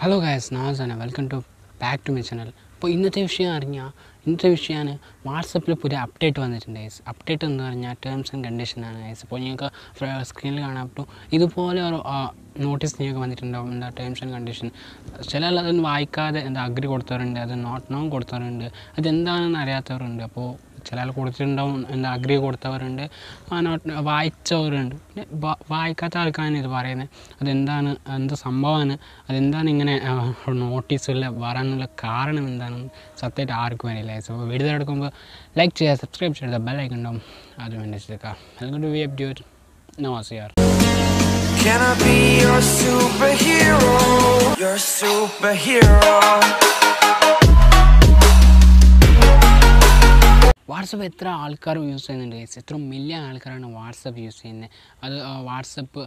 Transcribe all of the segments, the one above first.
Hello guys, Nazana. Welcome to back to my channel. ഇപ്പോൾ ഇന്നത്തെ വിഷയമാണ് വാട്സപ്പിൽ പുതിയ അപ്ഡേറ്റ് വന്നിട്ടുണ്ട് ഗൈസ്. അപ്ഡേറ്റ് എന്ന് പറഞ്ഞാൽ ടേംസ് ആൻഡ് കണ്ടീഷനാണ് ഗൈസ്. ഇപ്പോൾ നിങ്ങൾക്ക് സ്ക്രീനിൽ കാണാൻ പറ്റും ഇതുപോലെ ഒരു നോട്ടീസ് നിങ്ങൾക്ക് വന്നിട്ടുണ്ടാവും. എന്താ ടേംസ് ആൻഡ് കണ്ടീഷൻ. ചില അതൊന്നും വായിക്കാതെ അഗ്രി കൊടുത്തവരുണ്ട്, അത് നോട്ട് നോ കൊടുത്തവരുണ്ട്, അതെന്താണെന്ന് അറിയാത്തവരുണ്ട്. അപ്പോൾ ചില ആൾ കൊടുത്തിട്ടുണ്ടാവും, അഗ്രി കൊടുത്തവരുണ്ട്, നോട്ട് വായിച്ചവരുണ്ട്. പിന്നെ വായിക്കാത്ത ആൾക്കാരാണ് ഇത് പറയുന്നത്. അതെന്താണ്, എന്ത് സംഭവമാണ്, അതെന്താണ് ഇങ്ങനെ നോട്ടീസുകൾ വരാനുള്ള കാരണം എന്താണെന്ന് സത്യമായിട്ട് ആർക്കും അറിയില്ല. സോ വീഡിയോ എടുക്കുമ്പോൾ ലൈക്ക് ചെയ്യുക, സബ്സ്ക്രൈബ് ചെയ്യുക, ബെല്ലൈക്കൺ ഉണ്ടാവും, അത് വേണ്ടി വെച്ചേക്കാം. Welcome to VF Dude. നമസ്കാർ. Can I be your superhero? Your superhero. WhatsApp എത്ര ആൾക്കാർ യൂസ് ചെയ്യുന്നുണ്ട് ഗൈസ്? എത്ര മില്യൺ ആൾക്കാരാണ് വാട്സപ്പ് യൂസ് ചെയ്യുന്നത്. അത് വാട്സപ്പ്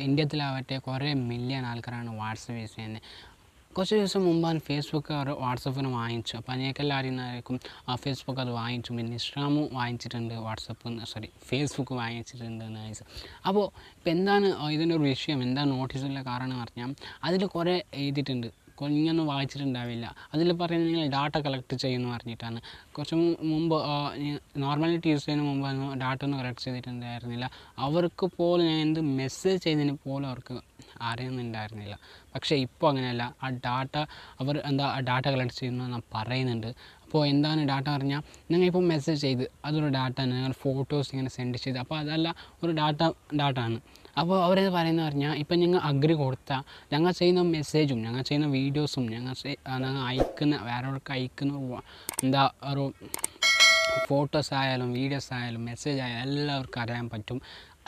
ഇന്ത്യത്തിലാവട്ടെ കുറേ മില്യൺ ആൾക്കാരാണ് വാട്സപ്പ് യൂസ് ചെയ്യുന്നത്. കുറച്ച് ദിവസം മുമ്പാണ് ഫേസ്ബുക്ക് വാട്സപ്പിന് വാങ്ങിച്ചു. അപ്പോൾ അതിനേക്കെല്ലാം അറിയുന്നതായിരിക്കും ഫേസ്ബുക്ക് അത് വാങ്ങിച്ചു. പിന്നെ ഇൻസ്റ്റാഗ്രാമും വാങ്ങിച്ചിട്ടുണ്ട്, ഫേസ്ബുക്ക് വാങ്ങിച്ചിട്ടുണ്ട് ഗൈസ്. അപ്പോൾ ഇപ്പോൾ എന്താണ് ഇതിൻ്റെ ഒരു വിഷയം, എന്താണ് നോട്ടീസുള്ള കാരണം എന്ന് പറഞ്ഞാൽ അതിൽ കുറേ എഴുതിയിട്ടുണ്ട്. കുഞ്ഞൊന്നും വായിച്ചിട്ടുണ്ടാവില്ല. അതിൽ പറയുന്നത് നിങ്ങൾ ഡാറ്റ കളക്ട് ചെയ്യുമെന്ന് പറഞ്ഞിട്ടാണ്. കുറച്ച് മുമ്പ് നോർമാലിറ്റി യൂസ് ചെയ്യുന്ന മുമ്പ് ഡാറ്റ ഒന്നും കളക്ട് ചെയ്തിട്ടുണ്ടായിരുന്നില്ല. അവർക്ക് പോലും ഞാൻ എന്ത് മെസ്സേജ് ചെയ്തതിന് പോലും അവർക്ക് അറിയുന്നുണ്ടായിരുന്നില്ല. പക്ഷേ ഇപ്പോൾ അങ്ങനെയല്ല. ആ ഡാറ്റ അവർ ഡാറ്റ കളക്ട് ചെയ്യുന്നതെന്ന് പറയുന്നുണ്ട്. അപ്പോൾ എന്താണ് ഡാറ്റ പറഞ്ഞാൽ, നിങ്ങൾ ഇപ്പോൾ മെസ്സേജ് ചെയ്ത് അതൊരു ഡാറ്റ ആണ്, നിങ്ങൾ ഫോട്ടോസ് ഇങ്ങനെ സെൻഡ് ചെയ്ത്, അപ്പോൾ അതല്ല ഒരു ഡാറ്റ ആണ്. അപ്പോൾ അവരത് പറയുന്നത് പറഞ്ഞാൽ ഇപ്പം നിങ്ങൾ അഗ്രി കൊടുത്താൽ ഞങ്ങൾ ചെയ്യുന്ന മെസ്സേജും ഞങ്ങൾ ചെയ്യുന്ന വീഡിയോസും ഞങ്ങൾ അയക്കുന്ന വേറൊരാൾക്ക് അയക്കുന്ന ഒരു ഫോട്ടോസ് ആയാലും വീഡിയോസ് ആയാലും മെസ്സേജ് ആയാലും എല്ലാവർക്കും അറിയാൻ പറ്റും.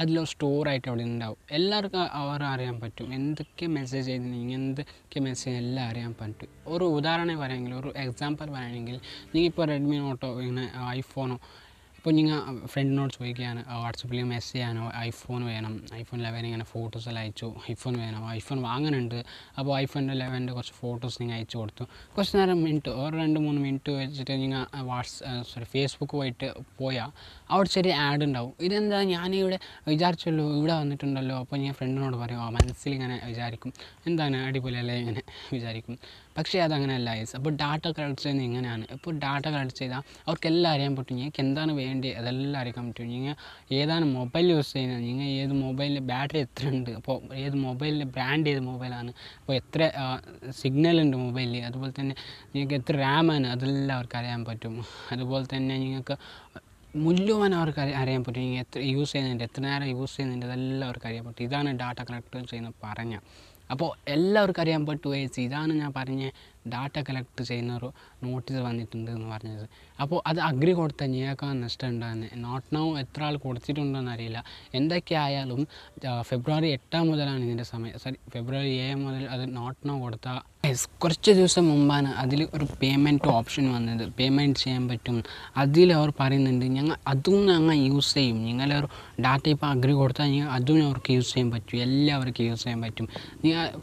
അതിലൊരു സ്റ്റോറായിട്ട് അവിടെ ഉണ്ടാവും. എല്ലാവർക്കും അവർ അറിയാൻ പറ്റും എന്തൊക്കെ മെസ്സേജ് ചെയ്തിട്ടുണ്ടെങ്കിൽ എന്തൊക്കെ മെസ്സേജ് എല്ലാം അറിയാൻ പറ്റും. ഒരു ഉദാഹരണം പറയുകയാണെങ്കിൽ, ഒരു എക്സാമ്പിൾ പറയുകയാണെങ്കിൽ, നിങ്ങൾ ഇപ്പോൾ റെഡ്മി നോട്ടോ ഇങ്ങനെ ഐഫോണോ ഇപ്പോൾ നിങ്ങൾ ഫ്രണ്ടിനോട് ചോദിക്കുകയാണ് വാട്സപ്പിൽ മെസ്സേജ് ചെയ്യാനോ ഐഫോൺ വേണം, ഐഫോൺ 11 ഇങ്ങനെ ഫോട്ടോസ് എല്ലാം അയച്ചു, ഐഫോൺ വേണം, ഐഫോൺ വാങ്ങുന്നുണ്ട്. അപ്പോൾ ഐഫോൺ 11 കുറച്ച് ഫോട്ടോസ് നിങ്ങൾ അയച്ചു കൊടുത്തു. കുറച്ച് നേരം ഒരു 2-3 മിനിറ്റ് വെച്ചിട്ട് നിങ്ങൾ ഫേസ്ബുക്ക് പോയിട്ട് പോയാൽ അവിടെ ചെറിയ ആഡ് ഉണ്ടാവും. ഇതെന്താ ഞാനിവിടെ വിചാരിച്ചല്ലോ, ഇവിടെ വന്നിട്ടുണ്ടല്ലോ. അപ്പോൾ ഞാൻ ഫ്രണ്ടിനോട് പറയും, മനസ്സിൽ ഇങ്ങനെ വിചാരിക്കും എന്താണ് അടിപൊളിയല്ലേ ഇങ്ങനെ വിചാരിക്കും. പക്ഷേ അതങ്ങനെയല്ല ഗൈസ്. അപ്പോൾ ഡാറ്റ കളക്ട് ചെയ്യുന്നത് ഇങ്ങനെയാണ്. ഇപ്പോൾ ഡാറ്റ കളക്ട് ചെയ്താൽ അവർക്കെല്ലാം അറിയാൻ പറ്റും നിങ്ങൾക്ക് എന്താണ് വേണ്ടി, അതെല്ലാം അറിയാൻ പറ്റും. നിങ്ങൾ ഏതാണ് മൊബൈൽ യൂസ് ചെയ്യുന്നത്, നിങ്ങൾ ഏത് മൊബൈലിൽ ബാറ്ററി എത്ര ഉണ്ട്, അപ്പോൾ ഏത് മൊബൈലിൻ്റെ ബ്രാൻഡ് ഏത് മൊബൈലാണ്, അപ്പോൾ എത്ര സിഗ്നൽ ഉണ്ട് മൊബൈലിൽ, അതുപോലെ തന്നെ നിങ്ങൾക്ക് എത്ര റാമാണ്, അതെല്ലാം അവർക്ക് അറിയാൻ പറ്റും. അതുപോലെ തന്നെ നിങ്ങൾക്ക് മുഴുവൻ അവർക്ക് അറിയാൻ പറ്റും. നിങ്ങൾ എത്ര യൂസ് ചെയ്യുന്നുണ്ട്, എത്ര നേരം യൂസ് ചെയ്യുന്നുണ്ട്, അതെല്ലാം അവർക്ക് അറിയാൻ പറ്റും. ഇതാണ് ഡാറ്റ കളക്ട് ചെയ്യുന്നത് പറഞ്ഞാൽ. അപ്പോൾ എല്ലാവർക്കും അറിയാൻ പറ്റും. ഇതാണ് ഞാൻ പറഞ്ഞ ഡാറ്റ കളക്ട് ചെയ്യുന്ന ഒരു നോട്ടീസ് വന്നിട്ടുണ്ട് എന്ന് പറഞ്ഞത്. അപ്പോൾ അത് അഗ്രി കൊടുത്താൽ ഞങ്ങൾക്ക് നഷ്ടം ഉണ്ടാകുന്നത്. നോട്ട് നൗ എത്ര ആൾ കൊടുത്തിട്ടുണ്ടോയെന്ന് അറിയില്ല. എന്തൊക്കെയായാലും ഫെബ്രുവരി 8 മുതലാണ് ഇതിൻ്റെ സമയം. ഫെബ്രുവരി 7 മുതൽ അത് നോട്ട് നൗ കൊടുത്താൽ കുറച്ച് ദിവസം മുമ്പാണ് അതിൽ ഒരു പേയ്മെൻറ്റ് ഓപ്ഷൻ വന്നത്. പേയ്മെൻറ്റ് ചെയ്യാൻ പറ്റും. അതിൽ അവർ പറയുന്നുണ്ട് ഞങ്ങൾ യൂസ് ചെയ്യും. നിങ്ങളൊരു ഡാറ്റ ഇപ്പോൾ അഗ്രി കൊടുത്താൽ അതും അവർക്ക് യൂസ് ചെയ്യാൻ പറ്റും, എല്ലാവർക്കും യൂസ് ചെയ്യാൻ പറ്റും.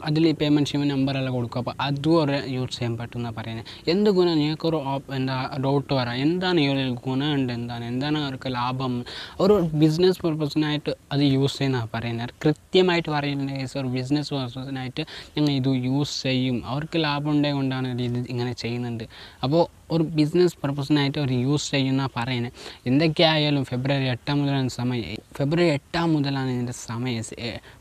അതിൽ പേയ്മെൻറ്റ് ചെയ്യുമ്പോൾ നമ്പറെല്ലാം കൊടുക്കും, അപ്പോൾ അതും അവർ യൂസ് ചെയ്യാൻ പറ്റും എന്നാണ് പറയുന്നത്. എന്ത് ഗുണം നിങ്ങൾക്കൊരു ഡൗട്ട് വരാം, എന്താണ് ഈ ഒരു ഗുണമുണ്ട്, എന്താണ് അവർക്ക് ലാഭം. ഒരു ബിസിനസ് പർപ്പസിനായിട്ട് അത് യൂസ് ചെയ്യുന്നതാണ് പറയുന്നത്. കൃത്യമായിട്ട് പറയുന്നത് ഒരു ബിസിനസ് പർപ്പസിനായിട്ട് ഞങ്ങൾ ഇത് യൂസ് ചെയ്യും, അവർക്ക് ലാഭം ഉണ്ടായത് കൊണ്ടാണ് ഇത് ഇങ്ങനെ ചെയ്യുന്നുണ്ട്. അപ്പോൾ ഒരു ബിസിനസ് പർപ്പസിനായിട്ട് അവർ യൂസ് ചെയ്യുന്ന പറയുന്നത്. എന്തൊക്കെയായാലും ഫെബ്രുവരി 8 മുതലാണ് സമയം. ഫെബ്രുവരി 8 മുതലാണ് ഇതിൻ്റെ സമയം.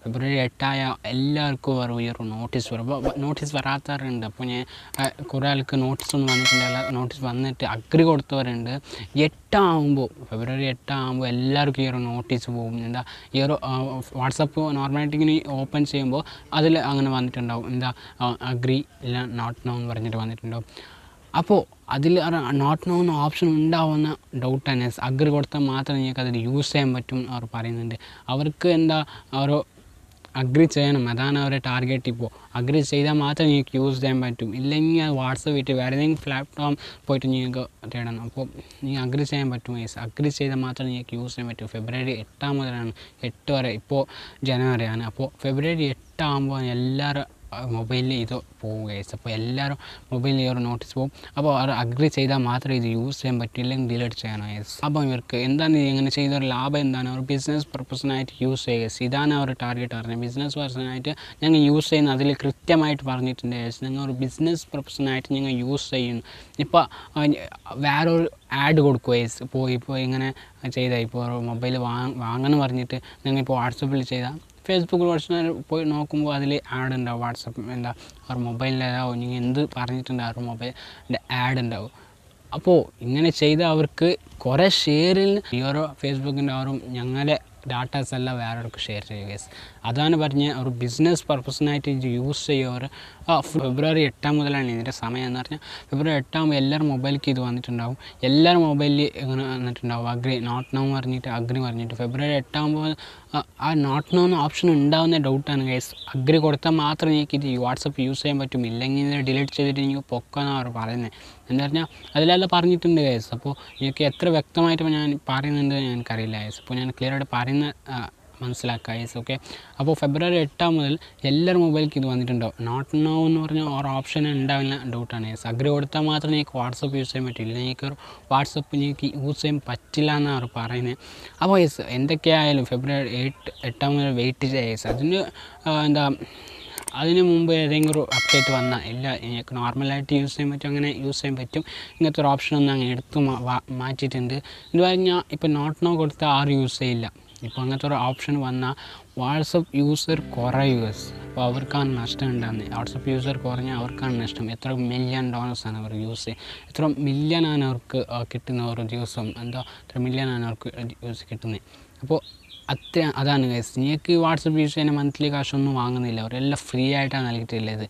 ഫെബ്രുവരി 8 എല്ലാവർക്കും വരും ഈ ഒരു നോട്ടീസ് വരും. അപ്പോൾ നോട്ടീസ് വരാത്തവരുണ്ട്. അപ്പോൾ ഞാൻ കുറേ ആൾക്ക് നോട്ടീസൊന്നും വന്നിട്ടില്ല. നോട്ടീസ് വന്നിട്ട് അഗ്രി കൊടുത്തവരുണ്ട്. ഫെബ്രുവരി 8 എല്ലാവർക്കും ഈ ഒരു നോട്ടീസ് പോകും. ഈ ഒരു വാട്സപ്പ് നോർമാലിറ്റി ഇങ്ങനെ ഓപ്പൺ ചെയ്യുമ്പോൾ അതിൽ അങ്ങനെ വന്നിട്ടുണ്ടാവും. അഗ്രി ഇല്ല നോട്ട് നോ എന്ന് പറഞ്ഞിട്ട് വന്നിട്ടുണ്ടാവും. അപ്പോൾ അതിൽ നോട്ട് നോ എന്ന ഓപ്ഷൻ ഉണ്ടാവുന്ന ഡൗട്ടാണ്. അഗ്രി കൊടുത്താൽ മാത്രമേ നിങ്ങൾക്ക് അതിൽ യൂസ് ചെയ്യാൻ പറ്റും അവർ പറയുന്നുണ്ട്. അവർക്ക് ഒരു അഗ്രി ചെയ്യണം, അതാണ് അവരുടെ ടാർഗറ്റ്. ഇപ്പോൾ അഗ്രി ചെയ്താൽ മാത്രമേ നിങ്ങൾക്ക് യൂസ് ചെയ്യാൻ പറ്റും. ഇല്ലെങ്കിൽ വാട്സപ്പ് വിട്ട് വേറെ ഏതെങ്കിലും പ്ലാറ്റ്ഫോം പോയിട്ട് നിങ്ങൾക്ക് തേടണം. അപ്പോൾ നിങ്ങൾക്ക് അഗ്രി ചെയ്യാൻ പറ്റും. അഗ്രി ചെയ്താൽ മാത്രമേ നിങ്ങൾക്ക് യൂസ് ചെയ്യാൻ പറ്റും. ഫെബ്രുവരി 8 മുതലാണ്, 8 വരെ. ഇപ്പോൾ ജനുവരിയാണ്. അപ്പോൾ ഫെബ്രുവരി 8 എല്ലാവരും മൊബൈലിൽ ഇത് പോകും ഗൈസ്. അപ്പോൾ എല്ലാവരും മൊബൈലിൽ ഈ ഒരു നോട്ടീസ് പോകും. അപ്പോൾ അവർ അഗ്രി ചെയ്താൽ മാത്രമേ ഇത് യൂസ് ചെയ്യാൻ പറ്റില്ലെങ്കിൽ ഡിലീറ്റ് ചെയ്യണം ഗൈസ്. അപ്പോൾ ഇവർക്ക് എന്താണ് ഇങ്ങനെ ചെയ്തൊരു ലാഭം എന്താണ്? അവർ ബിസിനസ് പർപ്പസിനായിട്ട് യൂസ് ചെയ്യുക ഗൈസ്. ഇതാണ് അവർ ടാർഗറ്റ് പറഞ്ഞത്. ബിസിനസ് പർപ്പസിനായിട്ട് ഞങ്ങൾ യൂസ് ചെയ്യുന്ന അതിൽ കൃത്യമായിട്ട് പറഞ്ഞിട്ടുണ്ട് ഗൈസ്. നിങ്ങൾ ഒരു ബിസിനസ് പർപ്പസിനായിട്ട് നിങ്ങൾ യൂസ് ചെയ്യുന്നു. ഇപ്പോൾ വേറൊരു ആഡ് കൊടുക്കുക ഗൈസ്. ഇപ്പോൾ ഇങ്ങനെ ചെയ്താൽ ഇപ്പോൾ മൊബൈൽ വാങ്ങണം പറഞ്ഞിട്ട് നിങ്ങൾ ഇപ്പോൾ വാട്സപ്പിൽ ചെയ്താൽ ഫേസ്ബുക്കിൽ കുറച്ച് പോയി നോക്കുമ്പോൾ അതിൽ ആഡ് ഉണ്ടാവും. വാട്സപ്പ് എന്താ അവർ മൊബൈലിലാവും നിങ്ങൾ എന്ത് പറഞ്ഞിട്ടുണ്ട് ആ ഒരു മൊബൈലിൻ്റെ ആഡ് ഉണ്ടാവും. അപ്പോൾ ഇങ്ങനെ ചെയ്താൽ അവർക്ക് കുറേ ഷെയറിൽ ഈ ഓരോ ഫേസ്ബുക്കിൻ്റെ ആരും ഞങ്ങളുടെ ഡാറ്റാസ് എല്ലാം വേറൊക്കെ ഷെയർ ചെയ്യുക ഗൈസ്. അതാണ് പറഞ്ഞ് ഒരു ബിസിനസ് പർപ്പസിനായിട്ട് ഇത് യൂസ് ചെയ്യുക. ഫെബ്രുവരി 8 മുതലാണ് ഇതിൻ്റെ സമയം എന്ന് പറഞ്ഞാൽ ഫെബ്രുവരി 8 എല്ലാവരും മൊബൈലിലേക്ക് ഇത് വന്നിട്ടുണ്ടാവും. എല്ലാവരും മൊബൈലിൽ ഇങ്ങനെ വന്നിട്ടുണ്ടാവും. അഗ്രി നോട്ട് നൗ പറഞ്ഞിട്ട് അഗ്രി പറഞ്ഞിട്ട് ഫെബ്രുവരി 8 ആ നോട്ട് നൗ എന്ന ഓപ്ഷൻ ഉണ്ടാവുന്ന ഡൗട്ടാണ് ഗൈസ്. അഗ്രി കൊടുത്താൽ മാത്രമേ നിങ്ങൾക്ക് ഇത് വാട്സപ്പ് യൂസ് ചെയ്യാൻ പറ്റും. ഇല്ലെങ്കിൽ ഇത് ഡിലീറ്റ് ചെയ്തിട്ട് നിങ്ങൾക്ക് പൊക്കാന്നാണ് അവർ പറയുന്നത്. എന്ന് പറഞ്ഞാൽ അതിലെല്ലാം പറഞ്ഞിട്ടുണ്ട് ഗൈസ്. അപ്പോൾ നിങ്ങൾക്ക് എത്ര വ്യക്തമായിട്ട് ഞാൻ പറയുന്നുണ്ട് എനിക്കറിയില്ല ഗൈസ്. അപ്പോൾ ഞാൻ ക്ലിയർ ആയിട്ട് പറയുന്ന മനസ്സിലാക്കുക ഗൈസ്. ഓക്കെ, അപ്പോൾ ഫെബ്രുവരി 8 മുതൽ എല്ലാവരും മൊബൈലിലേക്ക് ഇത് വന്നിട്ടുണ്ടാവും. നോട്ട് നൗ എന്ന് പറഞ്ഞാൽ ഒരു ഓപ്ഷൻ ഉണ്ടാവില്ല ഡൗട്ടാണ് ഗൈസ്. അഗ്രി കൊടുത്താൽ മാത്രമേ നിങ്ങൾക്ക് വാട്സപ്പ് യൂസ് ചെയ്യാൻ പറ്റില്ല. നിങ്ങൾക്ക് വാട്സപ്പ് നിങ്ങൾക്ക് യൂസ് ചെയ്യാൻ പറ്റില്ല എന്നാണ് അവർ പറയുന്നത്. അപ്പോൾ ഗൈസ് എന്തൊക്കെയായാലും ഫെബ്രുവരി 8 മുതൽ വെയിറ്റ് ചെയ്യുക ഗൈസ്. അതിന് മുമ്പ് ഏതെങ്കിലും ഒരു അപ്ഡേറ്റ് വന്നാൽ ഇല്ല നിങ്ങൾക്ക് നോർമലായിട്ട് യൂസ് ചെയ്യാൻ പറ്റും, അങ്ങനെ യൂസ് ചെയ്യാൻ പറ്റും. ഇങ്ങനത്തെ ഒരു ഓപ്ഷനൊന്നും അങ്ങനെ എടുത്ത് മാറ്റിയിട്ടുണ്ട്. ഇത് പറഞ്ഞാൽ ഇപ്പോൾ നോട്ട് നോ കൊടുത്താൽ ആരും യൂസ് ചെയ്യില്ല. ഇപ്പോൾ അങ്ങനത്തെ ഒരു ഓപ്ഷൻ വന്നാൽ വാട്സപ്പ് യൂസർ കുറയുക. അപ്പോൾ അവർക്കാണ് നഷ്ടം ഉണ്ടാകുന്നത്. വാട്സപ്പ് യൂസർ കുറഞ്ഞാൽ അവർക്കാണ് നഷ്ടം. എത്ര മില്യൺ ഡോളേഴ്സാണ് അവർ യൂസ് ചെയ്യുക, എത്ര മില്യണാണ് അവർക്ക് കിട്ടുന്ന ഒരു ദിവസം, എത്ര മില്യണാണ് അവർക്ക് യൂസ് കിട്ടുന്നത്. അപ്പോൾ അതാണ് ഗൈസ്. നിങ്ങൾക്ക് വാട്സപ്പ് യൂസ് ചെയ്യുന്ന മന്ത്ലി കാശൊന്നും വാങ്ങുന്നില്ല, അവരെല്ലാം ഫ്രീ ആയിട്ടാണ് നൽകിയിട്ടുള്ളത്.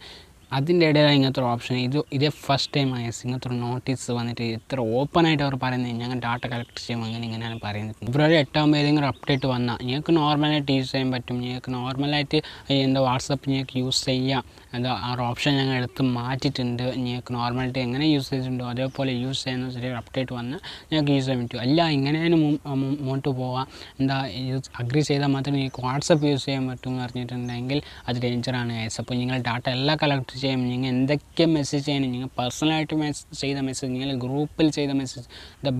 അതിൻ്റെ ഇടയിലാണ് ഇങ്ങനത്തെ ഒരു ഓപ്ഷൻ. ഇതേ ഫസ്റ്റ് ടൈം ആയ ഇങ്ങനത്തെ ഒരു നോട്ടീസ് വന്നിട്ട് ഇത്ര ഓപ്പണായിട്ട് അവർ പറയുന്നത് ഞങ്ങൾ ഡാറ്റ കളക്ട് ചെയ്യും ഇങ്ങനെയാണ് പറയുന്നത്. ഫെബ്രുവരി 8 ഏതെങ്കിലും അപ്ഡേറ്റ് വന്നാൽ നിങ്ങൾക്ക് നോർമലായിട്ട് യൂസ് ചെയ്യാൻ പറ്റും. നിങ്ങൾക്ക് നോർമലായിട്ട് വാട്സപ്പ് നിങ്ങൾക്ക് യൂസ് ചെയ്യാം. ആ ഒരു ഓപ്ഷൻ ഞങ്ങൾ എടുത്ത് മാറ്റിയിട്ടുണ്ട്. നിങ്ങൾക്ക് നോർമലായിട്ട് എങ്ങനെ യൂസ് ചെയ്തിട്ടുണ്ടോ അതേപോലെ യൂസ് ചെയ്യുന്ന ചെറിയൊരു അപ്ഡേറ്റ് വന്നാൽ ഞങ്ങൾക്ക് യൂസ് ചെയ്യാൻ പറ്റും. അല്ല ഇങ്ങനെയാണ് മുന്നോട്ട് പോകാം. അഗ്രി ചെയ്താൽ മാത്രമേ നിങ്ങൾക്ക് വാട്സപ്പ് യൂസ് ചെയ്യാൻ പറ്റും എന്ന് പറഞ്ഞിട്ടുണ്ടെങ്കിൽ അത് ഡേഞ്ചറാണ് ഗൈസ്. അപ്പോൾ നിങ്ങൾ ഡാറ്റ എല്ലാം കളക്ട് ചെയ്യും. നിങ്ങൾ എന്തൊക്കെ മെസ്സേജ് ചെയ്യണം, നിങ്ങൾ പേഴ്സണലായിട്ട് ചെയ്ത മെസ്സേജ്, നിങ്ങൾ ഗ്രൂപ്പിൽ ചെയ്ത മെസ്സേജ്,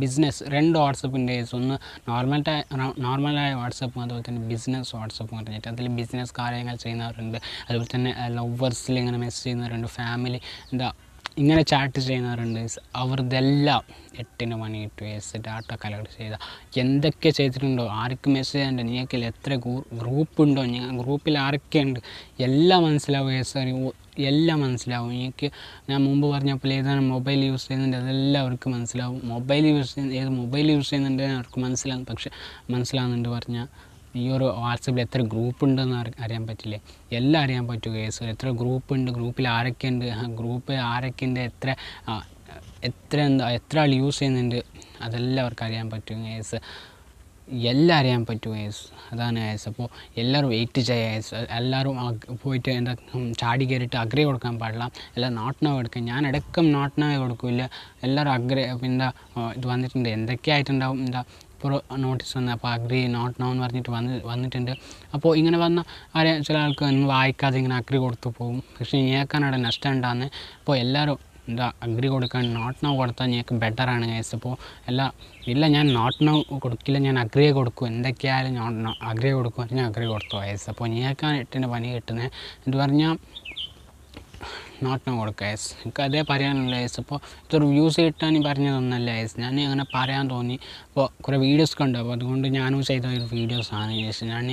ബിസിനസ് 2 വാട്സപ്പിൻ്റെ ഒന്ന് നോർമലായ വാട്സപ്പും അതുപോലെ തന്നെ ബിസിനസ് വാട്സപ്പും പറഞ്ഞിട്ട് അതിൽ ബിസിനസ് കാര്യങ്ങൾ ചെയ്യുന്നവരുണ്ട്. അതുപോലെ തന്നെ ലവേഴ്സിൽ ഇങ്ങനെ മെസ്സേജ് ചെയ്യുന്നവരുണ്ട്, ഫാമിലി ഇങ്ങനെ ചാറ്റ് ചെയ്യുന്നവരുണ്ട്. അവരുടെല്ലാം 8 മണി ടു ഡാറ്റ കളക്ട് ചെയ്താൽ എന്തൊക്കെ ചെയ്തിട്ടുണ്ടോ, ആർക്ക് മെസ്സേജ് ചെയ്യണ്ടോ, നിങ്ങൾക്ക് എത്ര ഗ്രൂപ്പുണ്ടോ, ഗ്രൂപ്പിൽ ആരൊക്കെയുണ്ട് എല്ലാം മനസ്സിലാവും. എല്ലാം മനസ്സിലാവും. എനിക്ക് ഞാൻ മുമ്പ് പറഞ്ഞപ്പോൾ ഏതാണ് മൊബൈൽ യൂസ് ചെയ്യുന്നുണ്ട് അതെല്ലാം അവർക്ക് മനസ്സിലാവും. ഏത് മൊബൈൽ യൂസ് ചെയ്യുന്നുണ്ട് അവർക്ക് മനസ്സിലാവുന്നുണ്ട് പറഞ്ഞാൽ ഈ ഒരു വാട്സപ്പിൽ എത്ര ഗ്രൂപ്പ് ഉണ്ടെന്ന് അറിയാൻ പറ്റില്ലേ? എല്ലാം അറിയാൻ പറ്റും കേസ്. എത്ര ഗ്രൂപ്പ് ഉണ്ട്, ഗ്രൂപ്പിൽ ആരൊക്കെയുണ്ട്, ഗ്രൂപ്പ് ആരൊക്കെയുണ്ട്, എത്ര ആൾ യൂസ് ചെയ്യുന്നുണ്ട് അതെല്ലാം അവർക്ക് അറിയാൻ പറ്റും കേസ്. എല്ലാം അറിയാൻ പറ്റും കേസ്. അതാണ് കേസ്. അപ്പോൾ എല്ലാവരും വെയിറ്റ് ചെയ്യുക കേസ്. എല്ലാവരും പോയിട്ട് ചാടി കയറിയിട്ട് അഗ്രി കൊടുക്കാൻ പാടില്ല. എല്ലാം നോട്ട് നൗ എടുക്കുക. ഞാൻ ഇടയ്ക്കും നോട്ട് നൗ കൊടുക്കില്ല. എല്ലാവരും അഗ്രി ഇത് വന്നിട്ടുണ്ട് എന്തൊക്കെയായിട്ടുണ്ടാവും ഇപ്പോൾ നോട്ടീസ് വന്നത്. അപ്പോൾ അഗ്രി നോട്ട് നൗ എന്ന് പറഞ്ഞിട്ട് വന്നിട്ടുണ്ട്. അപ്പോൾ ഇങ്ങനെ വന്ന ചില ആൾക്ക് വായിക്കാതെ ഇങ്ങനെ അഗ്രി കൊടുത്തു പോകും. പക്ഷേ ഞങ്ങൾക്കാണ് അവിടെ നഷ്ടം ഉണ്ടാകുന്നത്. അപ്പോൾ എല്ലാവരും അഗ്രി കൊടുക്കാൻ നോട്ട് നൗ കൊടുത്താൽ ഞങ്ങൾക്ക് ബെറ്ററാണ് ഗൈസ്. അപ്പോൾ ഇല്ല ഞാൻ നോട്ട് നൗ കൊടുക്കില്ല, ഞാൻ അഗ്രിയെ കൊടുക്കും, എന്തൊക്കെയായാലും അഗ്രിയെ കൊടുക്കും, ഞാൻ അഗ്രി കൊടുത്തു ഗൈസ്. അപ്പോൾ ഞങ്ങൾക്കാണ് 8 പണി കിട്ടുന്നത് എന്ന് പറഞ്ഞാൽ നോട്ട് നൗ കൊടുക്കുക ഗൈസ്. എനിക്ക് അതേ പറയാനുള്ള ഗൈസ്. അപ്പോൾ ഇതൊരു വ്യൂസ് കിട്ടാൻ പറഞ്ഞതൊന്നല്ല ഗൈസ്, ഞാൻ അങ്ങനെ പറയാൻ തോന്നി. അപ്പോൾ കുറേ വീഡിയോസ് കണ്ടു, അപ്പോൾ അതുകൊണ്ട് ഞാനും ചെയ്ത ഒരു വീഡിയോസാണ് ഗൈസ്. ഞാൻ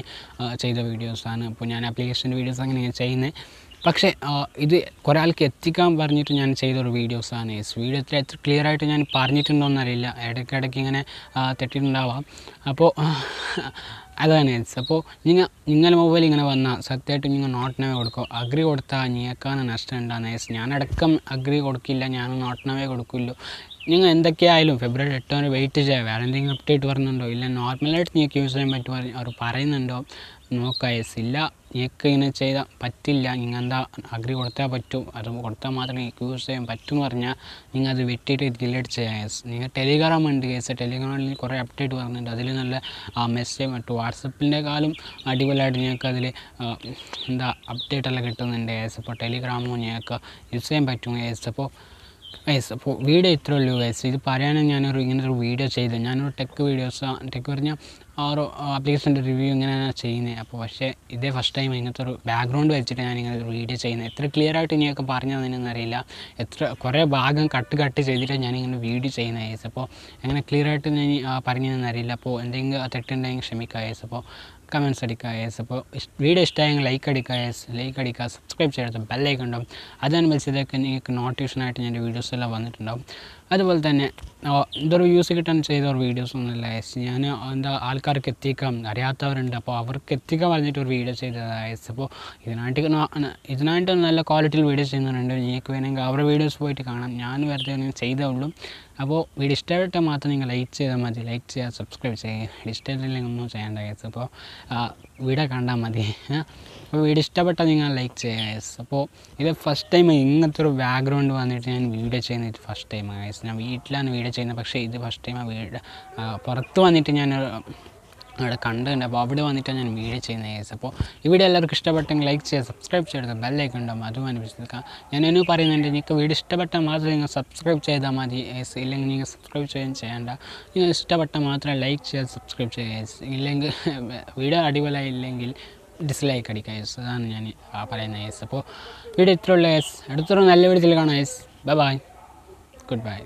ചെയ്ത വീഡിയോസാണ്. അപ്പോൾ ഞാൻ ആപ്ലിക്കേഷൻ്റെ വീഡിയോസ് അങ്ങനെയാണ് ചെയ്യുന്നത്. പക്ഷേ ഇത് കുറേ ആൾക്ക് എത്തിക്കാൻ പറഞ്ഞിട്ട് ഞാൻ ചെയ്തൊരു വീഡിയോസാണ് ഗൈസ്. വീഡിയോത്തിൽ എത്ര ക്ലിയർ ആയിട്ട് ഞാൻ പറഞ്ഞിട്ടുണ്ടോയെന്നറിയില്ല, ഇടയ്ക്കിടയ്ക്ക് ഇങ്ങനെ തെറ്റിയിട്ടുണ്ടാവാം. അപ്പോൾ അതാണ് ഗൈസ്. അപ്പോൾ നിങ്ങളുടെ മൊബൈൽ ഇങ്ങനെ വന്നാൽ സത്യമായിട്ട് നിങ്ങൾ നോട്ട് നൗ കൊടുക്കുക. അഗ്രി കൊടുത്താൽ നിങ്ങൾക്കാണ് നഷ്ടം ഉണ്ടാകുന്നത് ഗൈസ്. ഞാനടക്കം അഗ്രി കൊടുക്കില്ല, ഞാൻ നോട്ട് നൗ കൊടുക്കില്ല. നിങ്ങൾ എന്തൊക്കെയായാലും ഫെബ്രുവരി 8 വരെ വെയിറ്റ് ചെയ്യുക. വേറെ എന്തെങ്കിലും അപ്ഡേറ്റ് വരുന്നുണ്ടോ, ഇല്ല നോർമലായിട്ട് നിങ്ങൾക്ക് യൂസ് ചെയ്യാൻ പറ്റുമോ അവർ പറയുന്നുണ്ടോ നോക്കുക ഗൈസ്. ഇല്ല നിങ്ങൾക്ക് ഇങ്ങനെ ചെയ്താൽ പറ്റില്ല, നിങ്ങൾ എന്താ അഗ്രി കൊടുത്താൽ പറ്റും, അത് കൊടുത്താൽ മാത്രമേ നിങ്ങൾക്ക് യൂസ് ചെയ്യാൻ പറ്റും എന്ന് പറഞ്ഞാൽ നിങ്ങൾ അത് വെട്ടിയിട്ട് ഡിലീറ്റ് ചെയ്യാം ഗൈസ്. നിങ്ങൾ ടെലിഗ്രാം ഉണ്ട് ഗൈസ്, ടെലിഗ്രാമിൽ കുറേ അപ്ഡേറ്റ് പറഞ്ഞിട്ടുണ്ട്, അതിൽ നല്ല മെസ്സേജ് മറ്റു വാട്സപ്പിൻ്റെക്കാളും അടിപൊളിയായിട്ട് നിങ്ങൾക്ക് അതിൽ എന്താ അപ്ഡേറ്റ് എല്ലാം കിട്ടുന്നുണ്ട് ഗൈസ്. അപ്പോൾ ടെലിഗ്രാമും നിങ്ങൾക്ക് യൂസ് ചെയ്യാൻ പറ്റും ഗൈസ്. അപ്പോൾ വീഡിയോ ഇത്രയേ ഉള്ളൂ ഗൈസ്. ഇത് പറയാനും ഇങ്ങനൊരു വീഡിയോ ചെയ്തു. ഞാനൊരു ടെക്ക് പറഞ്ഞാൽ ഓരോ ആപ്ലിക്കേഷൻ്റെ റിവ്യൂ ഇങ്ങനെയാണ് ചെയ്യുന്നത്. അപ്പോൾ പക്ഷേ ഇതേ ഫസ്റ്റ് ടൈം ഇങ്ങനത്തെ ഒരു ബാക്ക്ഗ്രൗണ്ട് വെച്ചിട്ട് ഞാനിങ്ങനെ ഒരു വീഡിയോ ചെയ്യുന്നത്. എത്ര ക്ലിയർ ആയിട്ട് ഇനിയൊക്കെ പറഞ്ഞു തന്നെയെന്ന് അറിയില്ല, കുറേ ഭാഗം കട്ട് ചെയ്തിട്ട് ഞാനിങ്ങനെ വീഡിയോ ചെയ്യുന്നത് ഗൈസ്. അപ്പോൾ എങ്ങനെ ക്ലിയർ ആയിട്ട് ഞാൻ പറഞ്ഞതെന്ന് അറിയില്ല. അപ്പോൾ എന്തെങ്കിലും തെറ്റുണ്ടെങ്കിൽ ക്ഷമിക്കുക ഗൈസ്. അപ്പോൾ കമൻറ്റ്സ് അടിക്കുക ഗൈസ്. അപ്പോൾ വീഡിയോ ഇഷ്ടമായെങ്കിൽ ലൈക്ക് അടിക്കുക, സബ്സ്ക്രൈബ് ചെയ്ത് ബെല്ലൈക്കൺ ഉണ്ടാവും, അതനുസരിച്ചതൊക്കെ നിങ്ങൾക്ക് നോട്ടിഫിക്കേഷനായിട്ട് ഞാൻ വീഡിയോസ് എല്ലാം വന്നിട്ടുണ്ടാവും. അതുപോലെ തന്നെ ഇതൊരു യൂസ് കിട്ടാൻ ചെയ്ത ഒരു വീഡിയോസൊന്നുമില്ല ഗൈസ്. ഞാൻ ആൾക്കാർക്ക് എത്തിക്കാം, അറിയാത്തവരുണ്ട്, അപ്പോൾ അവർക്ക് എത്തിക്കാൻ പറഞ്ഞിട്ട് ഒരു വീഡിയോ ചെയ്തതാണ് ഗൈസ്. അപ്പോൾ ഇതിനായിട്ട് നല്ല ക്വാളിറ്റിയിൽ വീഡിയോ ചെയ്യുന്നവരുണ്ട്, നിങ്ങൾക്ക് വേണമെങ്കിൽ അവരുടെ വീഡിയോസ് പോയിട്ട് കാണാം. ഞാൻ വെറുതെ ചെയ്തേ ഉള്ളൂ. അപ്പോൾ വീഡിയോ ഇഷ്ടപ്പെട്ടാൽ മാത്രം നിങ്ങൾ ലൈക്ക് ചെയ്താൽ മതി, ലൈക്ക് ചെയ്യുക, സബ്സ്ക്രൈബ് ചെയ്യുക. ഇഷ്ടമില്ലെങ്കിൽ ഒന്നും ചെയ്യേണ്ട ഗൈസ്. അപ്പോൾ വീഡിയോ കണ്ടാൽ മതി. അപ്പോൾ വീഡിയോ ഇഷ്ടപ്പെട്ടാൽ നിങ്ങൾ ലൈക്ക് ചെയ്യുക ഗൈസ്. അപ്പോൾ ഇത് ഫസ്റ്റ് ടൈം ഇങ്ങനത്തെ ഒരു ബാക്ക്ഗ്രൗണ്ട് വന്നിട്ട് ഞാൻ വീഡിയോ ചെയ്യുന്നത് ഇത് ഫസ്റ്റ് ടൈം ഗൈസ്. ഞാൻ വീട്ടിലാണ് വീഡിയോ ചെയ്യുന്നത്, പക്ഷേ ഇത് ഫസ്റ്റ് ടൈം പുറത്ത് വന്നിട്ട് ഞാൻ അവിടെ കണ്ടിട്ടുണ്ട്. അപ്പോൾ അവിടെ വന്നിട്ടാണ് ഞാൻ വീഡിയോ ചെയ്യുന്നത് ഗൈസ്. അപ്പോൾ ഈ വീഡിയോ എല്ലാവർക്കും ഇഷ്ടപ്പെട്ടെങ്കിൽ ലൈക്ക് ചെയ്യുക, സബ്സ്ക്രൈബ് ചെയ്ത് ബെല്ലൈക്കൺ ഉണ്ടാകും, അതും അനുഭവിച്ചെടുക്കാം. ഞാൻ എന്നെ പറയുന്നുണ്ട്, നിങ്ങൾക്ക് വീഡിയോ ഇഷ്ടപ്പെട്ടാൽ മാത്രം നിങ്ങൾ സബ്സ്ക്രൈബ് ചെയ്താൽ മതി ഗൈസ്. ഇല്ലെങ്കിൽ നിങ്ങൾ സബ്സ്ക്രൈബ് ചെയ്യേണ്ട. നിങ്ങൾ ഇഷ്ടപ്പെട്ടാൽ മാത്രം ലൈക്ക് ചെയ്യുക, സബ്സ്ക്രൈബ് ചെയ്യുക ഗൈസ്. ഇല്ലെങ്കിൽ വീഡിയോ അടിപൊളിയായില്ലെങ്കിൽ ഡിസ്ലൈക്ക് അടിക്കുക ഗൈസ്. അതാണ് ഞാൻ പറയുന്നത് ഗൈസ്. അപ്പോൾ വീഡിയോ ഇത്രയുള്ള ഗൈസ്. അടുത്തൊരു നല്ല വീഡിയോയിൽ കാണാം ഗൈസ്. By, good bye.